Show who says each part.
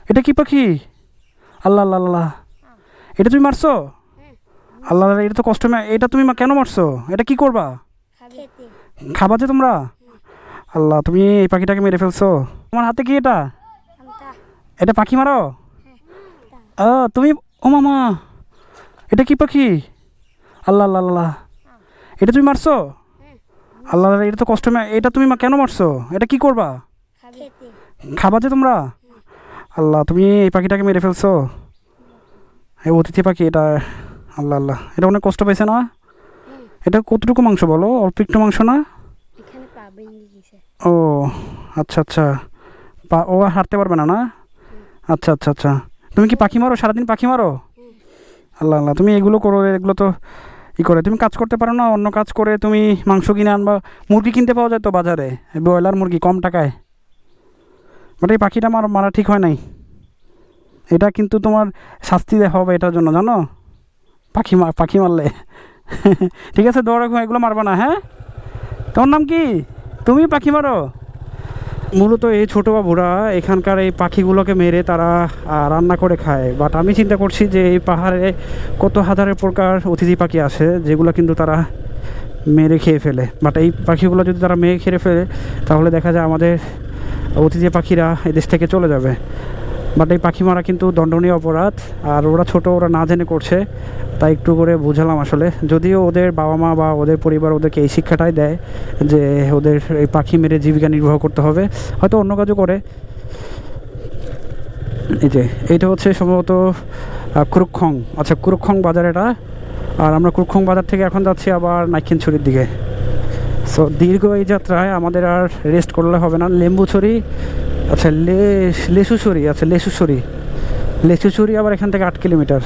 Speaker 1: এটা কি পাখি? আল্লাহ আল্লাহ আল্লাহ, এটা তুমি মারছো? আল্লাহ আল্লাহ, এটা তো কষ্ট। এটা তুমি কেন মারছো? এটা কি করবা? খাবা যে তোমরা? আল্লাহ, তুমি এই পাখিটাকে মেরে ফেলছো। তোমার হাতে কি এটা? এটা পাখি মারো? তুমি, ও মামা, এটা কি পাখি? আল্লাহ আল্লাহ আল্লাহ, এটা তুমি মারছো? আল্লাহ আল্লাহ, এটা তো কষ্ট। এটা তুমি কেন মারছো? এটা কি করবা? খাবা যে তোমরা? আল্লাহ, তুমি এই পাখিটাকে মেরে ফেলছো। এই অতিথি পাখি এটা। আল্লাহ আল্লাহ, এটা অনেক কষ্ট পাইছে না? এটা কতটুকু মাংস বলো? অল্প একটু মাংস না? ও আচ্ছা আচ্ছা, ও আর হাঁটতে পারবে না না? আচ্ছা আচ্ছা আচ্ছা, তুমি কি পাখি মারো? সারাদিন পাখি মারো? আল্লাহ আল্লাহ, তুমি এগুলো করো? এগুলো তো করে তুমি কাজ করতে পারো না? অন্য কাজ করে তুমি মাংস কিনে আনবা। মুরগি কিনতে পাওয়া যায় তো বাজারে, ব্রয়লার মুরগি কম টাকায়। বাট এই পাখিটা মারা ঠিক হয় নাই। এটা কিন্তু তোমার শাস্তি দেওয়া হবে এটার জন্য, জানো? পাখি মারলে ঠিক আছে, দৌড় রাখো, এগুলো মারবা না, হ্যাঁ? তোমার নাম কি? তুমি পাখি মারো? মূলত এই ছোটো বাবুরা এখানকার এই পাখিগুলোকে মেরে তারা রান্না করে খায়। বাট আমি চিন্তা করছি যে এই পাহাড়ে কত হাজারের প্রকার অতিথি পাখি আসে যেগুলো কিন্তু তারা মেরে খেয়ে ফেলে। বাট এই পাখিগুলো যদি তারা মেরে খেয়ে ফেলে তাহলে দেখা যায় আমাদের অতিথি পাখিরা এই দেশ থেকে চলে যাবে। বাট এই পাখি মারা কিন্তু দণ্ডনীয় অপরাধ। আর ওরা ছোট, ওরা না জেনে করছে, তাই একটু করে বুঝালাম আসলে। যদিও ওদের বাবা মা বা ওদের পরিবার ওদেরকে এই শিক্ষাটাই দেয় যে ওদের এই পাখি মেরে জীবিকা নির্বাহ করতে হবে, হয়তো অন্য কাজও করে। এই যে এইটা হচ্ছে সম্ভবত কুরুক্ষং। আচ্ছা, কুরুক্ষং বাজার এটা। আর আমরা কুরুক্ষং বাজার থেকে এখন যাচ্ছি আবার নাইক্ষেনছড়ির দিকে। সো দীর্ঘ এই যাত্রায় আমাদের আর রেস্ট করলে হবে না। লেম্বুছড়ি, আচ্ছা লেসুছড়ি, আচ্ছা লেসুছড়ি আবার এখান থেকে 8 কিলোমিটার।